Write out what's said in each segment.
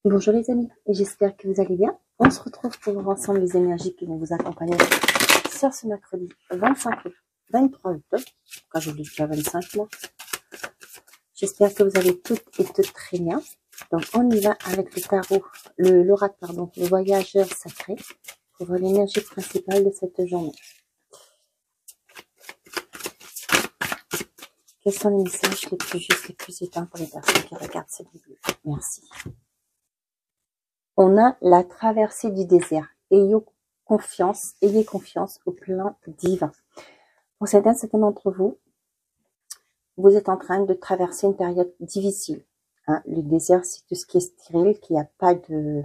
Bonjour les amis, et j'espère que vous allez bien. On se retrouve pour voir ensemble les énergies qui vont vous accompagner sur ce mercredi 23 octobre, quand j'oublie déjà 25 mois. J'espère que vous allez toutes et toutes très bien. Donc on y va avec le tarot, l'oracle, pardon, le voyageur sacré, pour voir l'énergie principale de cette journée. Quels sont les messages les plus justes, les plus éteints pour les personnes qui regardent cette vidéo? Merci. On a la traversée du désert. Ayez confiance au plan divin. Pour certains d'entre vous, vous êtes en train de traverser une période difficile. Hein, le désert, c'est tout ce qui est stérile, qu'il n'y a pas de...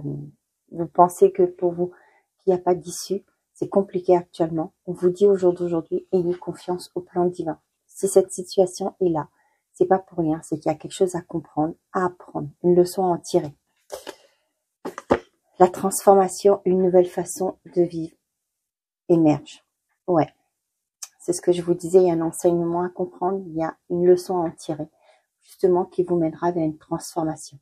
Vous pensez que pour vous, qu'il n'y a pas d'issue. C'est compliqué actuellement. On vous dit au jour d'aujourd'hui, ayez confiance au plan divin. Si cette situation est là, c'est pas pour rien, c'est qu'il y a quelque chose à comprendre, à apprendre, une leçon à en tirer. La transformation, une nouvelle façon de vivre émerge. Ouais, c'est ce que je vous disais, il y a un enseignement à comprendre, il y a une leçon à en tirer, justement qui vous mènera vers une transformation.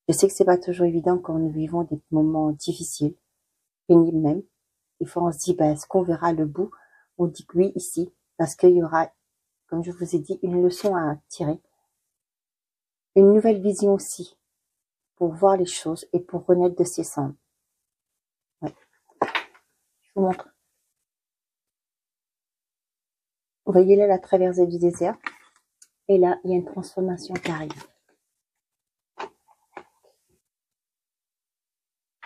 Je sais que c'est pas toujours évident quand nous vivons des moments difficiles, pénibles même. Des fois on se dit, est-ce qu'on verra le bout? On dit que oui ici, parce qu'il y aura, comme je vous ai dit, une leçon à tirer. Une nouvelle vision aussi, pour voir les choses et pour renaître de ses cendres. Ouais. Je vous montre. Vous voyez là la traversée du désert. Et là, il y a une transformation qui arrive.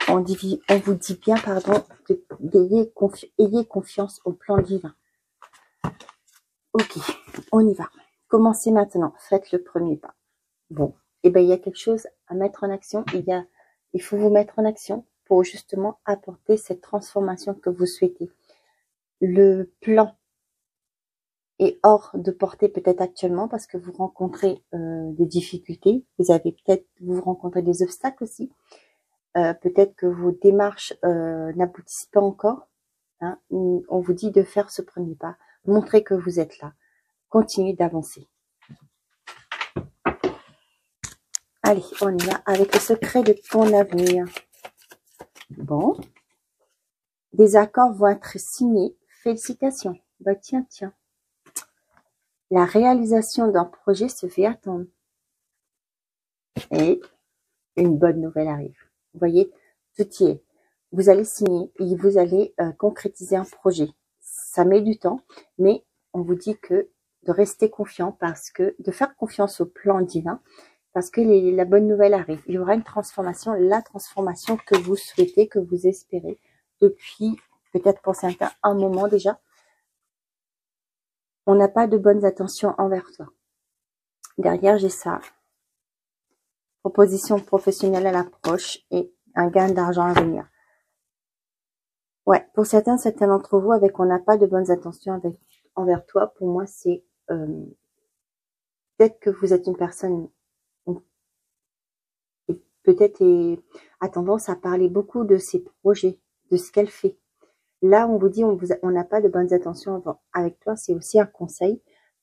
On vous dit bien, pardon, ayez confiance au plan divin. Ok, on y va. Commencez maintenant. Faites le premier pas. Bon, et il y a quelque chose à mettre en action. Il faut vous mettre en action pour justement apporter cette transformation que vous souhaitez. Le plan est hors de portée peut-être actuellement parce que vous rencontrez des difficultés. Vous rencontrez des obstacles aussi. Peut-être que vos démarches n'aboutissent pas encore. Hein. On vous dit de faire ce premier pas. Montrez que vous êtes là. Continuez d'avancer. Allez, on y va avec le secret de ton avenir. Bon. Des accords vont être signés. Félicitations. Tiens. La réalisation d'un projet se fait attendre. Et une bonne nouvelle arrive. Vous voyez, tout y est. Vous allez signer et vous allez concrétiser un projet. Ça met du temps, mais on vous dit que de rester confiant de faire confiance au plan divin, parce que la bonne nouvelle arrive. Il y aura une transformation, la transformation que vous souhaitez, que vous espérez depuis peut-être pour certains un moment déjà. On n'a pas de bonnes intentions envers toi. Derrière, j'ai ça. Proposition professionnelle à l'approche et un gain d'argent à venir. Ouais, pour certains d'entre vous, avec on n'a pas de bonnes intentions envers toi, pour moi, c'est peut-être que vous êtes une personne qui peut-être a tendance à parler beaucoup de ses projets, de ce qu'elle fait. Là, on vous dit on n'a pas de bonnes intentions avec toi, c'est aussi un conseil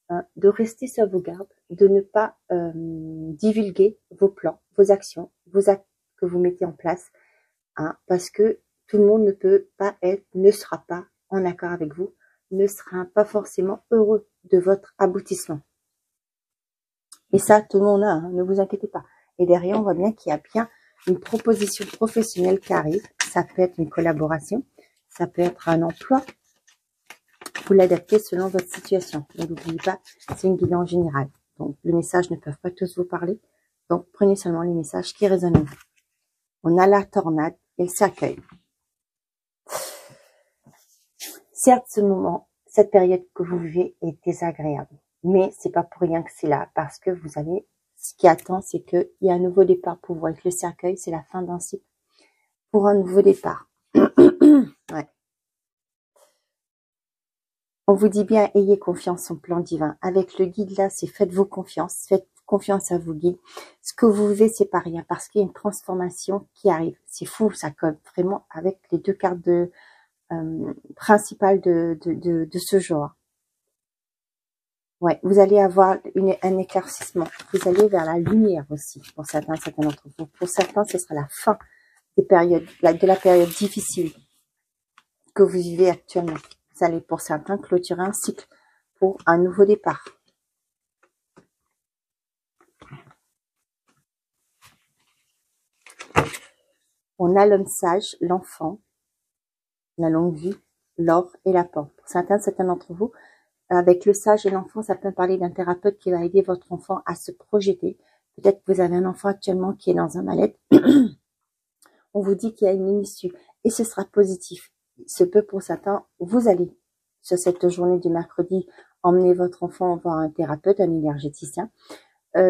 de rester sur vos gardes, de ne pas divulguer vos plans, vos actions, vos actes que vous mettez en place, hein, parce que tout le monde ne sera pas en accord avec vous, ne sera pas forcément heureux de votre aboutissement. Et ça, tout le monde a, hein, ne vous inquiétez pas. Et derrière, on voit bien qu'il y a bien une proposition professionnelle qui arrive. Ça peut être une collaboration, ça peut être un emploi. Vous l'adaptez selon votre situation. Ne l'oubliez pas, c'est une guidance générale. Donc, les messages ne peuvent pas tous vous parler. Donc, prenez seulement les messages qui résonnent en vous. On a la tornade et le cercueil. Certes, cette période que vous vivez est désagréable, mais c'est pas pour rien que c'est là, parce que ce qui attend, c'est qu'il y a un nouveau départ pour vous. Avec le cercueil, c'est la fin d'un cycle pour un nouveau départ. Ouais. On vous dit bien, ayez confiance au plan divin. Avec le guide là, c'est faites-vous confiance, faites confiance à vos guides. Ce que vous vivez, c'est pas rien, parce qu'il y a une transformation qui arrive. C'est fou, ça colle vraiment avec les deux cartes principales de ce jour. Ouais, vous allez avoir un éclaircissement. Vous allez vers la lumière aussi, pour certains d'entre vous. Pour certains, ce sera la fin des périodes, de la période difficile que vous vivez actuellement. Vous allez, pour certains, clôturer un cycle pour un nouveau départ. On a l'homme sage, l'enfant, la longue vie, l'or et la porte. Pour certains d'entre vous, avec le sage et l'enfant, ça peut parler d'un thérapeute qui va aider votre enfant à se projeter. Peut-être que vous avez un enfant actuellement qui est dans un mal-être. On vous dit qu'il y a une issue et ce sera positif. Ce peut pour certains, vous allez, sur cette journée du mercredi, emmener votre enfant voir un thérapeute, un énergéticien.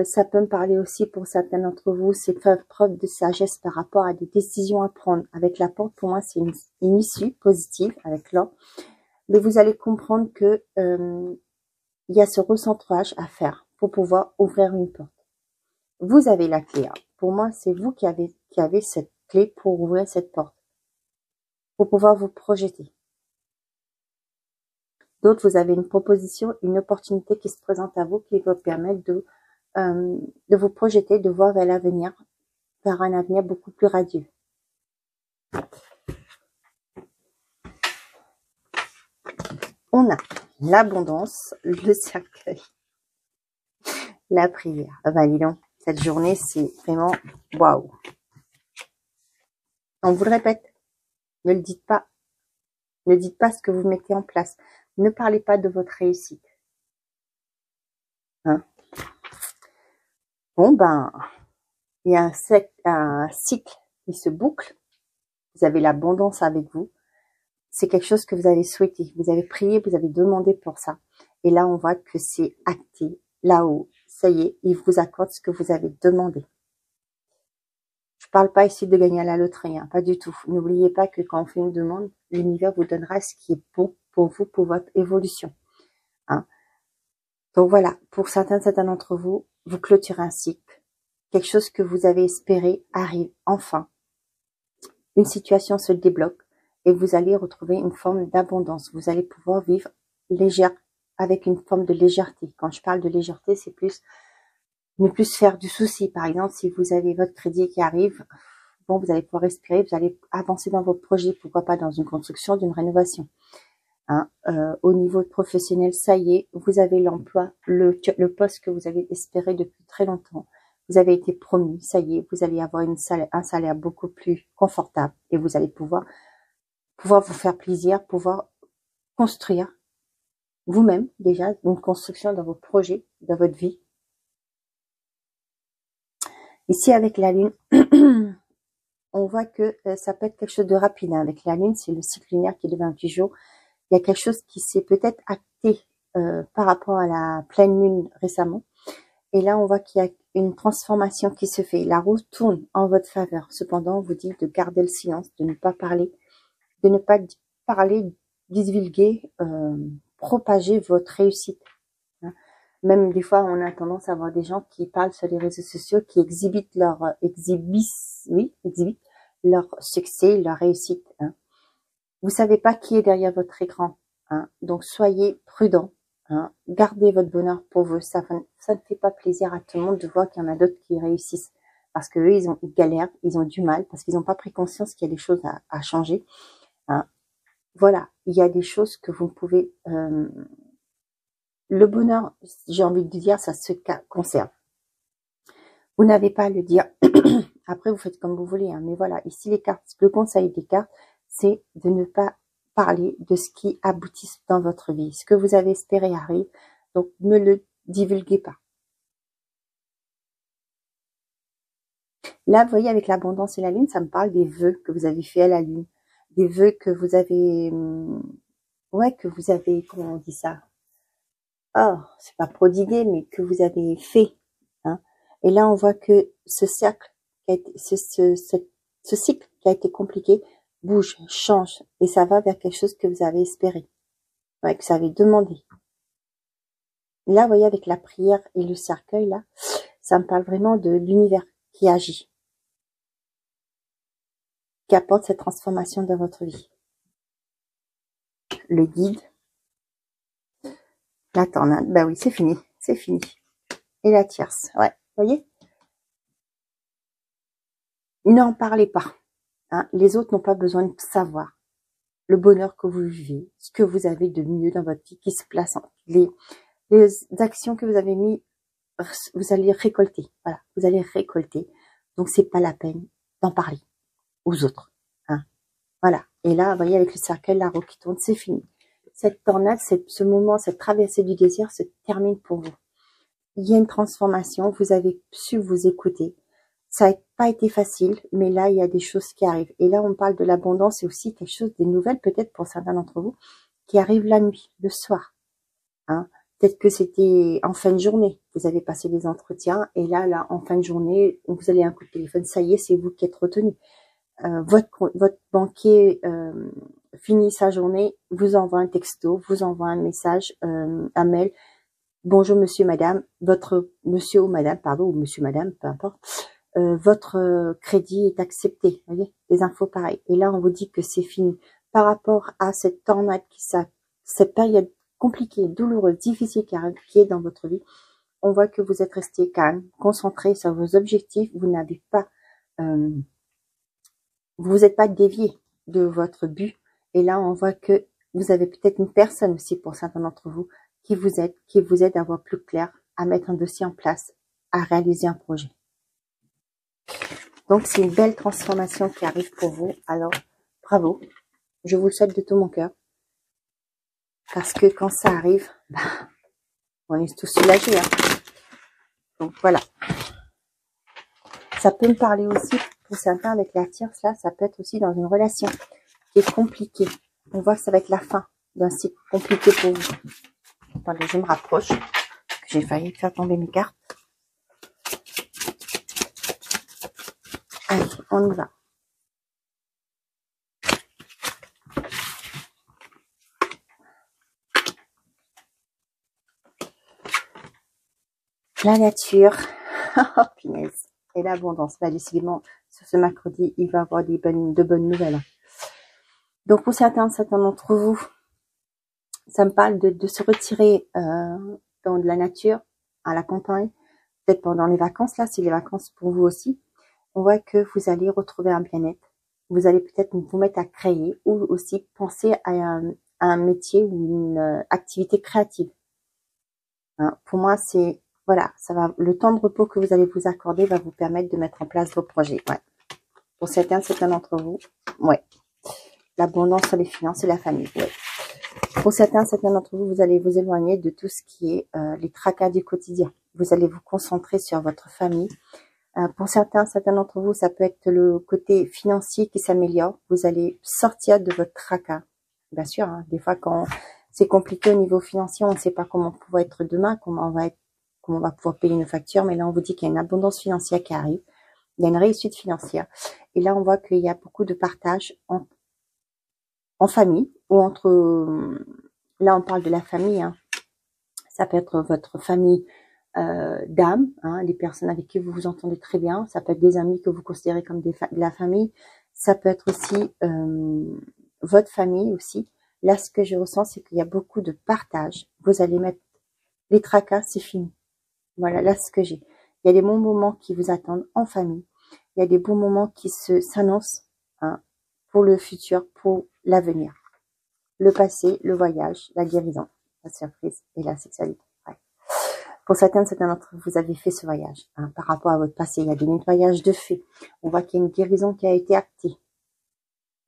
Ça peut me parler aussi pour certains d'entre vous, c'est faire preuve de sagesse par rapport à des décisions à prendre. Avec la porte, pour moi, c'est une issue positive avec l'or. Mais vous allez comprendre que il y a ce recentrage à faire pour pouvoir ouvrir une porte. Vous avez la clé. Pour moi, c'est vous qui avez cette clé pour ouvrir cette porte, pour pouvoir vous projeter. D'autres, vous avez une proposition, une opportunité qui se présente à vous qui va permettre de vous projeter, de voir vers l'avenir, vers un avenir beaucoup plus radieux. On a l'abondance, le cercueil, la prière. Ah bah dis donc, cette journée, c'est vraiment waouh. On vous le répète, ne le dites pas. Ne dites pas ce que vous mettez en place. Ne parlez pas de votre réussite. Hein? Bon, ben, il y a un cycle qui se boucle. Vous avez l'abondance avec vous. C'est quelque chose que vous avez souhaité. Vous avez prié, vous avez demandé pour ça. Et là, on voit que c'est acté. Là-haut, ça y est, il vous accorde ce que vous avez demandé. Je parle pas ici de gagner à la loterie, hein, pas du tout. N'oubliez pas que quand on fait une demande, l'univers vous donnera ce qui est bon pour vous, pour votre évolution. Hein. Donc voilà, pour certains d'entre vous, vous clôturez un cycle. Quelque chose que vous avez espéré arrive enfin. Une situation se débloque et vous allez retrouver une forme d'abondance. Vous allez pouvoir vivre légère, avec une forme de légèreté. Quand je parle de légèreté, c'est plus ne plus faire du souci. Par exemple, si vous avez votre crédit qui arrive, bon, vous allez pouvoir respirer, vous allez avancer dans vos projets, pourquoi pas dans une construction, d'une rénovation. Hein, au niveau professionnel, ça y est, vous avez l'emploi, le poste que vous avez espéré depuis très longtemps. Vous avez été promu, ça y est, vous allez avoir un salaire beaucoup plus confortable et vous allez pouvoir vous faire plaisir, pouvoir construire vous-même déjà une construction dans vos projets, dans votre vie. Ici, avec la Lune, on voit que ça peut être quelque chose de rapide. Hein. Avec la Lune, c'est le cycle lunaire qui est de 28 jours. Il y a quelque chose qui s'est peut-être acté par rapport à la pleine Lune récemment. Et là, on voit qu'il y a une transformation qui se fait. La roue tourne en votre faveur. Cependant, on vous dit de garder le silence, de ne pas parler, divulguer, propager votre réussite. Hein. Même des fois, on a tendance à voir des gens qui parlent sur les réseaux sociaux, qui exhibitent leur succès, leur réussite. Hein. Vous savez pas qui est derrière votre écran. Hein. Donc, soyez prudents. Hein. Gardez votre bonheur pour vous. Ça ne fait pas plaisir à tout le monde de voir qu'il y en a d'autres qui réussissent. Parce que eux, ils galèrent, ils ont du mal, parce qu'ils n'ont pas pris conscience qu'il y a des choses à changer. Hein. Voilà, il y a des choses que vous pouvez... le bonheur, j'ai envie de dire, ça se conserve. Vous n'avez pas à le dire. Après, vous faites comme vous voulez. Hein. Mais voilà, ici, les cartes, le conseil des cartes, c'est de ne pas parler de ce qui aboutit dans votre vie. Ce que vous avez espéré arrive, donc ne le divulguez pas. Là, vous voyez, avec l'abondance et la lune, ça me parle des vœux que vous avez fait à la lune. Des vœux que vous avez... comment on dit ça? Oh, c'est pas prodigué, mais que vous avez fait. Hein. Et là, on voit que ce cercle, ce cycle qui a été compliqué, bouge, change, et ça va vers quelque chose que vous avez espéré, ouais, que vous avez demandé. Là, vous voyez, avec la prière et le cercueil, là, ça me parle vraiment de l'univers qui agit, qui apporte cette transformation dans votre vie. Le guide, La tornade, bah oui, c'est fini, c'est fini. Et la tierce, ouais, vous voyez? N'en parlez pas. Hein. Les autres n'ont pas besoin de savoir le bonheur que vous vivez, ce que vous avez de mieux dans votre vie qui se place en les actions que vous avez mis, vous allez récolter. Voilà, vous allez récolter. Donc c'est pas la peine d'en parler aux autres. Hein. Voilà. Et là, vous voyez, avec le cercle, la roue qui tourne, c'est fini. Cette tornade, ce moment, cette traversée du désir se termine pour vous. Il y a une transformation, vous avez su vous écouter. Ça n'a pas été facile, mais là, il y a des choses qui arrivent. Et là, on parle de l'abondance et aussi quelque chose, des nouvelles peut-être pour certains d'entre vous, qui arrivent la nuit, le soir. Hein. Peut-être que c'était en fin de journée, vous avez passé des entretiens, et là, en fin de journée, vous allez un coup de téléphone, ça y est, c'est vous qui êtes retenu. Votre banquier finit sa journée, vous envoie un texto, vous envoie un message, un mail. Bonjour monsieur, madame, votre monsieur ou madame, pardon, ou monsieur, madame, peu importe. Votre crédit est accepté, vous voyez, des infos pareilles. Et là, on vous dit que c'est fini. Par rapport à cette tornade, cette période compliquée, douloureuse, difficile qui est dans votre vie, on voit que vous êtes resté calme, concentré sur vos objectifs. Vous n'avez pas, vous n'êtes pas dévié de votre but. Et là, on voit que vous avez peut-être une personne aussi, pour certains d'entre vous, qui vous aide à voir plus clair, à mettre un dossier en place, à réaliser un projet. Donc, c'est une belle transformation qui arrive pour vous. Alors, bravo. Je vous le souhaite de tout mon cœur. Parce que quand ça arrive, bah, on est tous soulagés. Hein. Donc, voilà. Ça peut me parler aussi, pour certains, avec la tierce, là, ça peut être aussi dans une relation qui est compliquée. On voit que ça va être la fin d'un cycle compliqué pour vous. Attendez, je me rapproche. J'ai failli faire tomber mes cartes. Allez, on y va. La nature, oh punaise, et l'abondance. Là, décidément, sur ce mercredi, il va y avoir de bonnes nouvelles. Donc, pour certains d'entre vous, ça me parle de se retirer dans de la nature, à la campagne, peut-être pendant les vacances. Là, c'est les vacances pour vous aussi. On voit que vous allez retrouver un bien-être. Vous allez peut-être vous mettre à créer ou aussi penser à un métier ou une activité créative. Hein, pour moi, c'est voilà, ça va. Le temps de repos que vous allez vous accorder va vous permettre de mettre en place vos projets. Ouais. Pour certains d'entre vous, ouais. L'abondance sur les finances et la famille. Ouais. Pour certains d'entre vous, vous allez vous éloigner de tout ce qui est les tracas du quotidien. Vous allez vous concentrer sur votre famille. Pour certains d'entre vous, ça peut être le côté financier qui s'améliore. Vous allez sortir de votre tracas. Bien sûr, hein, des fois quand c'est compliqué au niveau financier, on ne sait pas comment on va être demain, comment on va pouvoir payer nos factures. Mais là, on vous dit qu'il y a une abondance financière qui arrive. Il y a une réussite financière. Et là, on voit qu'il y a beaucoup de partage en famille ou entre... Là, on parle de la famille. Hein. Ça peut être votre famille d'âme, hein, les personnes avec qui vous vous entendez très bien. Ça peut être des amis que vous considérez comme de la famille. Ça peut être aussi votre famille aussi. Là, ce que je ressens, c'est qu'il y a beaucoup de partage. Vous allez mettre les tracas, c'est fini. Voilà, là, ce que j'ai. Il y a des bons moments qui vous attendent en famille. Il y a des bons moments qui s'annoncent hein, pour le futur, pour l'avenir. Le passé, le voyage, la guérison, la surprise et la sexualité. Ouais. Pour certains d'entre vous, vous avez fait ce voyage hein, par rapport à votre passé. Il y a des nettoyages de fait. On voit qu'il y a une guérison qui a été actée.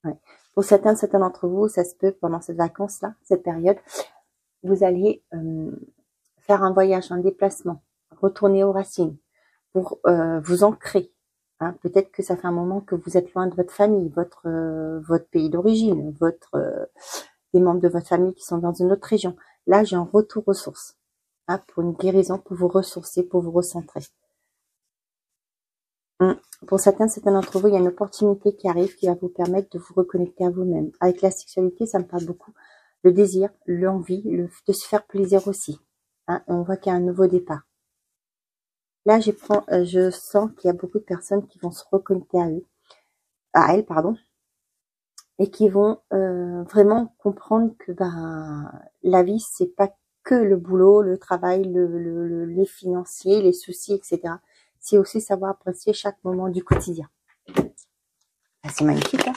Ouais. Pour certains d'entre vous, ça se peut pendant cette vacance-là, cette période, vous allez faire un voyage, un déplacement, retourner aux racines pour vous ancrer. Hein. Peut-être que ça fait un moment que vous êtes loin de votre famille, votre pays d'origine, des membres de votre famille qui sont dans une autre région. Là, j'ai un retour aux sources hein, pour une guérison, pour vous ressourcer, pour vous recentrer. Pour certains d'entre vous, il y a une opportunité qui arrive qui va vous permettre de vous reconnecter à vous-même. Avec la sexualité, ça me parle beaucoup. Le désir, l'envie, de se faire plaisir aussi. Hein, on voit qu'il y a un nouveau départ. Là, je sens qu'il y a beaucoup de personnes qui vont se reconnecter à elles, pardon, et qui vont vraiment comprendre que la vie, c'est pas que le boulot, le travail, les financiers, les soucis, etc. C'est aussi savoir apprécier chaque moment du quotidien. C'est magnifique, hein?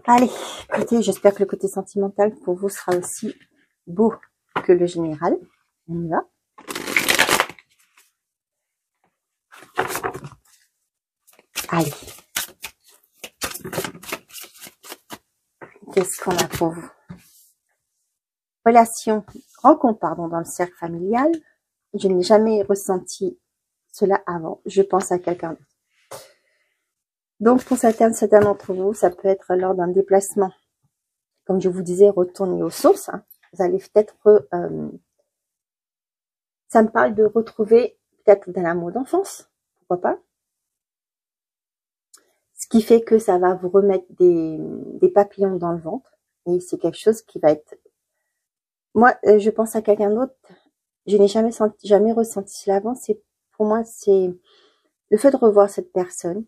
Allez, écoutez, j'espère que le côté sentimental pour vous sera aussi beau que le général. On y va. Allez. Qu'est-ce qu'on a pour vous? Rencontre, dans le cercle familial. Je n'ai jamais ressenti cela avant. Je pense à quelqu'un d'autre. Donc, pour certains d'entre vous, ça peut être lors d'un déplacement. Comme je vous disais, retourner aux sources. Hein. Vous allez peut-être... ça me parle de retrouver peut-être de l'amour d'enfance. Pourquoi pas? Ce qui fait que ça va vous remettre des papillons dans le ventre. Et c'est quelque chose qui va être... Moi, je pense à quelqu'un d'autre. Je n'ai jamais ressenti cela avant. Pour moi, c'est le fait de revoir cette personne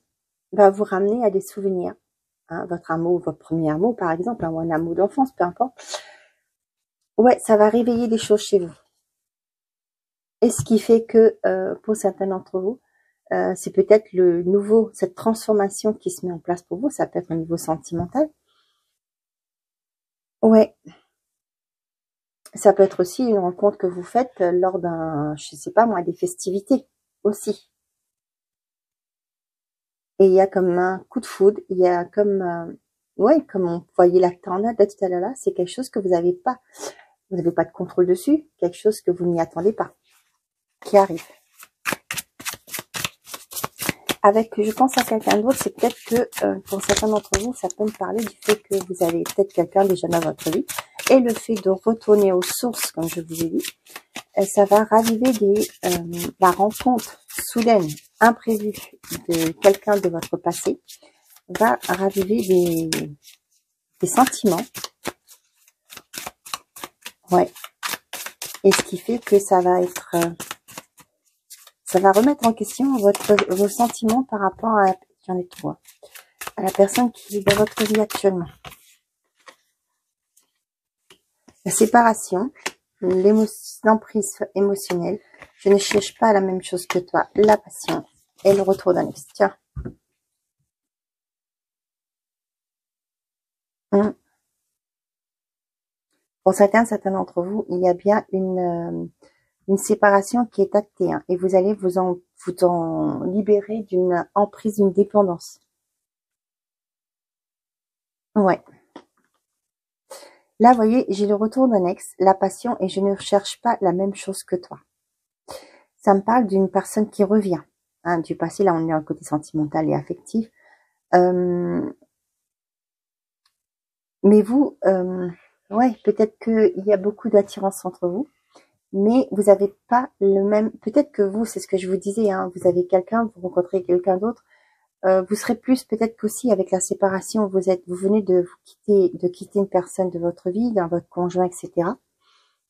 va vous ramener à des souvenirs. Hein, votre amour, votre premier amour, par exemple, hein, ou un amour d'enfance, peu importe. Ouais, ça va réveiller des choses chez vous. Et ce qui fait que, pour certains d'entre vous, c'est peut-être cette transformation qui se met en place pour vous. Ça peut être au niveau sentimental. Ouais. Ça peut être aussi une rencontre que vous faites lors je sais pas moi, des festivités aussi. Et il y a comme un coup de foudre, il y a comme, comme on voyait la tornade là tout à l'heure là, c'est quelque chose que vous n'avez pas de contrôle dessus, quelque chose que vous n'y attendez pas, qui arrive. Je pense à quelqu'un d'autre, c'est peut-être que pour certains d'entre vous, ça peut me parler du fait que vous avez peut-être quelqu'un déjà dans votre vie, et le fait de retourner aux sources, comme je vous ai dit, ça va raviver la rencontre soudaine, imprévue de quelqu'un de votre passé, va raviver des sentiments. Ouais. Et ce qui fait que ça va remettre en question vos sentiments par rapport à, j'en ai trois, à la personne qui est dans votre vie actuellement. La séparation, l'emprise émotionnelle, je ne cherche pas la même chose que toi, la passion et le retour d'un ex. Tiens. Pour certains d'entre vous, il y a bien une séparation qui est actée, hein, et vous allez vous en libérer d'une emprise, d'une dépendance. Ouais. Là, vous voyez, j'ai le retour d'un ex, la passion, et je ne cherche pas la même chose que toi. Ça me parle d'une personne qui revient, hein, du passé. Là, on est dans le côté sentimental et affectif. Mais vous, ouais, peut-être qu'il y a beaucoup d'attirance entre vous, mais vous n'avez pas le même... Peut-être que vous, c'est ce que je vous disais, hein, vous avez quelqu'un, vous rencontrez quelqu'un d'autre, vous serez plus peut-être qu'aussi avec la séparation, vous venez de quitter une personne de votre vie, dans votre conjoint, etc.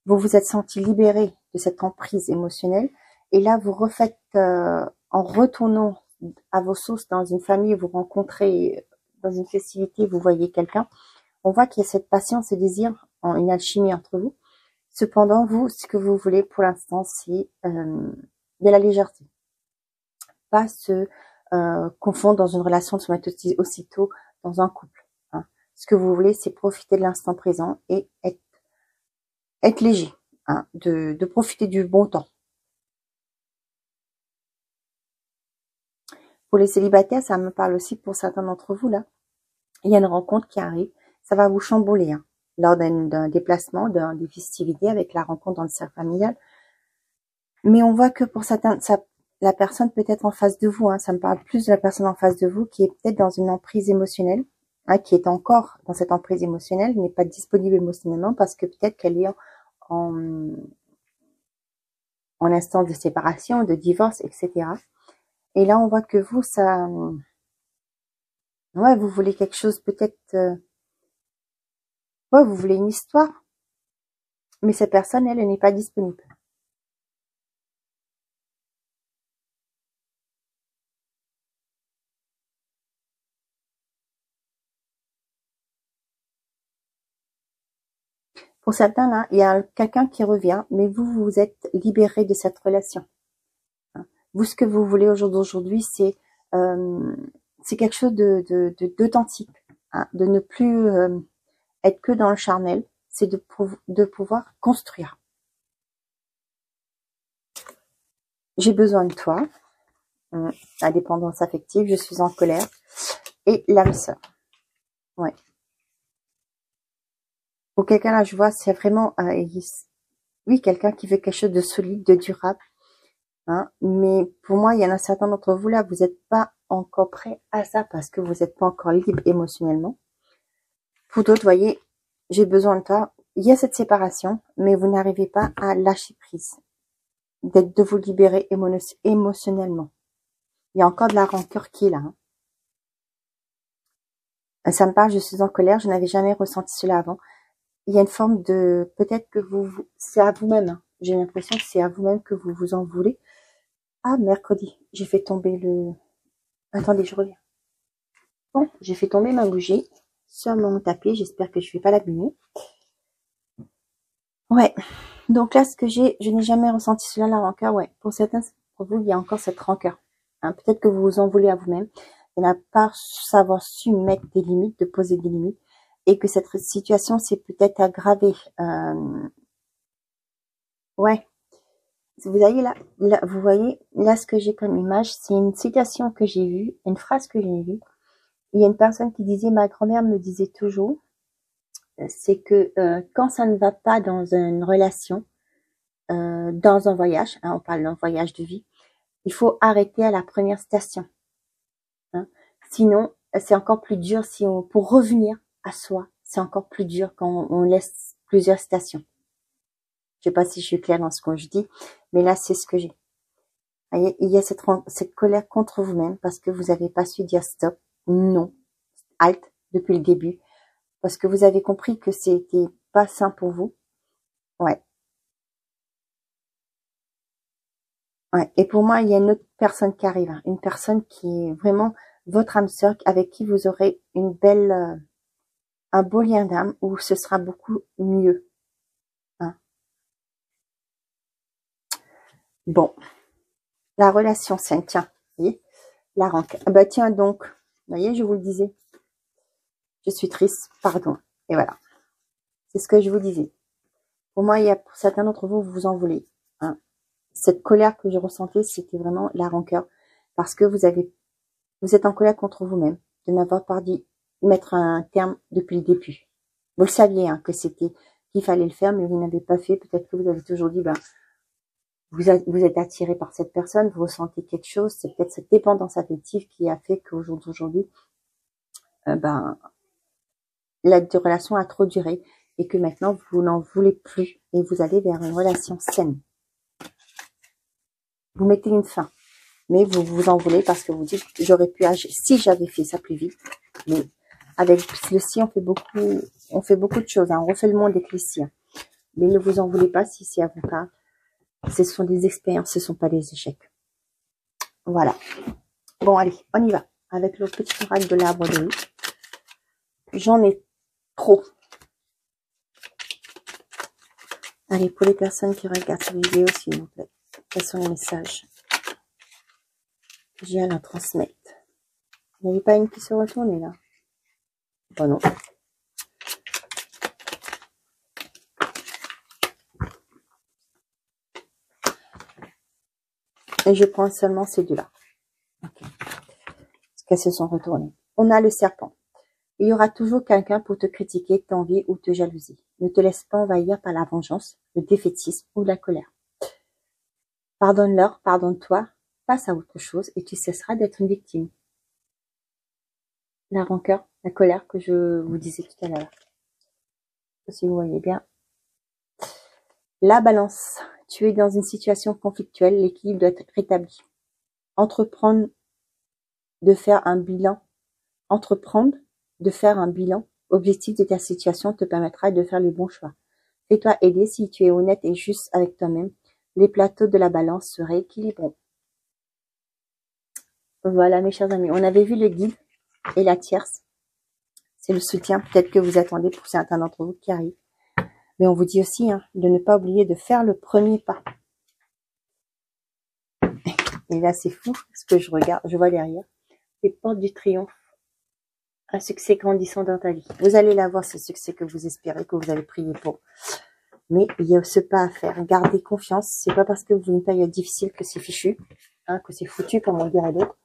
Vous vous êtes senti libéré de cette emprise émotionnelle, et là vous refaites, en retournant à vos sources dans une famille, vous rencontrez dans une festivité, vous voyez quelqu'un, on voit qu'il y a cette passion, ce désir, une alchimie entre vous. Cependant, vous, ce que vous voulez pour l'instant, c'est de la légèreté. Pas se confondre dans une relation, de se mettre aussitôt dans un couple. Hein. Ce que vous voulez, c'est profiter de l'instant présent et être léger. Hein, de profiter du bon temps. Pour les célibataires, ça me parle aussi pour certains d'entre vous, là. Il y a une rencontre qui arrive, ça va vous chambouler, hein, lors d'un déplacement, des festivités avec la rencontre dans le cercle familial. Mais on voit que pour certains, la personne peut être en face de vous, hein, ça me parle plus de la personne en face de vous qui est peut-être dans une emprise émotionnelle, hein, qui est encore dans cette emprise émotionnelle, n'est pas disponible émotionnellement parce que peut-être qu'elle est en instance de séparation, de divorce, etc. Et là, on voit que vous, ouais, vous voulez quelque chose peut-être, ouais, vous voulez une histoire, mais cette personne, elle n'est pas disponible. Pour certains, là, il y a quelqu'un qui revient, mais vous vous êtes libéré de cette relation. Vous, ce que vous voulez au jour d'aujourd'hui, c'est quelque chose d'authentique, hein, de ne plus être que dans le charnel, c'est de pouvoir construire. J'ai besoin de toi, la dépendance affective, je suis en colère, et l'âme sœur. Ouais. Pour quelqu'un là, je vois, c'est vraiment, oui, quelqu'un qui veut quelque chose de solide, de durable. Hein, mais pour moi, il y en a certains d'entre vous là, vous n'êtes pas encore prêts à ça parce que vous n'êtes pas encore libre émotionnellement. Pour d'autres, voyez, j'ai besoin de toi. Il y a cette séparation, mais vous n'arrivez pas à lâcher prise, de vous libérer émotionnellement. Il y a encore de la rancœur qui est là. Hein. Ça me parle, je suis en colère, je n'avais jamais ressenti cela avant. Il y a une forme de, peut-être que c'est à vous-même. Hein. J'ai l'impression que c'est à vous-même que vous vous en voulez. Ah, mercredi, j'ai fait tomber le... Attendez, je reviens. Bon, j'ai fait tomber ma bougie sur mon tapis. J'espère que je ne vais pas l'abîmer. Ouais. Donc là, je n'ai jamais ressenti cela, la rancœur. Ouais. Pour certains, pour vous, il y a encore cette rancœur. Hein, peut-être que vous vous en voulez à vous-même. Et n'a pas savoir su mettre des limites, de poser des limites. Et que cette situation s'est peut-être aggravée. Ouais. Vous voyez là, vous voyez là ce que j'ai comme image, c'est une citation que j'ai vue, une phrase que j'ai vue. Il y a une personne qui disait, ma grand-mère me disait toujours, c'est que quand ça ne va pas dans une relation, dans un voyage, hein, on parle d'un voyage de vie, il faut arrêter à la première station. Hein. Sinon, c'est encore plus dur pour revenir à soi, c'est encore plus dur quand on laisse plusieurs stations. Je sais pas si je suis claire dans ce que je dis, mais là, c'est ce que j'ai. Il y a cette colère contre vous-même parce que vous n'avez pas su dire stop, non, halt depuis le début, parce que vous avez compris que c'était pas sain pour vous. Ouais. Ouais. Et pour moi, il y a une autre personne qui arrive, hein, une personne qui est vraiment votre âme sœur, avec qui vous aurez une belle, un beau lien d'âme où ce sera beaucoup mieux. Hein. Bon. La relation saine, tiens, vous voyez, la rancœur. Ah bah tiens donc, vous voyez, je vous le disais. Je suis triste, pardon. Et voilà. C'est ce que je vous disais. Pour moi, il y a pour certains d'entre vous, vous en voulez. Hein. Cette colère que je ressentais, c'était vraiment la rancœur. Parce que vous êtes en colère contre vous-même. De n'avoir pas dit mettre un terme depuis le début. Vous le saviez, hein, qu'il fallait le faire, mais vous n'avez pas fait. Peut-être que vous avez toujours dit, vous êtes attiré par cette personne, vous ressentez quelque chose. C'est peut-être cette dépendance affective qui a fait qu'au jour d'aujourd'hui, la relation a trop duré. Et que maintenant, vous n'en voulez plus et vous allez vers une relation saine. Vous mettez une fin, mais vous vous en voulez parce que vous dites, j'aurais pu agir si j'avais fait ça plus vite. Mais avec le si, on fait beaucoup de choses. Hein. On refait le monde avec les si. Hein. Mais ne vous en voulez pas si c'est à vous pas. Ce sont des expériences, ce ne sont pas des échecs. Voilà. Bon, allez, on y va. Avec le petit oracle de l'arbre de vie. J'en ai trop. Allez, pour les personnes qui regardent cette vidéo, s'il vous plaît, quels sont les messages que j'ai à leur transmettre? Il n'y avait pas une qui se retournait là? Bon, non. Et je prends seulement ces deux-là. Okay. Parce qu'elles se sont retournées. On a le serpent. Il y aura toujours quelqu'un pour te critiquer, t'envier ou te jalouser. Ne te laisse pas envahir par la vengeance, le défaitisme ou la colère. Pardonne-leur, pardonne-toi, passe à autre chose et tu cesseras d'être une victime. La rancœur, la colère que je vous disais tout à l'heure. Si vous voyez bien. La balance. Tu es dans une situation conflictuelle, l'équilibre doit être rétabli. Entreprendre de faire un bilan objectif de ta situation te permettra de faire le bon choix. Fais-toi aider si tu es honnête et juste avec toi-même. Les plateaux de la balance seraient équilibrés. Voilà mes chers amis, on avait vu le guide et la tierce. C'est le soutien peut-être que vous attendez pour certains d'entre vous qui arrive. Mais on vous dit aussi de ne pas oublier de faire le premier pas. Et là, c'est fou, ce que je regarde, je vois derrière. Les portes du triomphe. Un succès grandissant dans ta vie. Vous allez l'avoir, ce succès que vous espérez, que vous avez prié pour. Mais il y a ce pas à faire. Gardez confiance. C'est pas parce que vous avez une période difficile que c'est fichu, que c'est foutu, comme on dirait d'autres.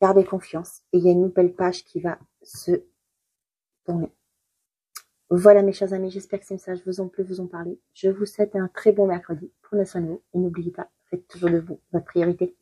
Gardez confiance. Et il y a une nouvelle page qui va se tourner. Voilà mes chers amis, j'espère que ces messages vous ont plu, vous ont parlé. Je vous souhaite un très bon mercredi. Prenez soin de vous et n'oubliez pas, faites toujours de vous votre priorité.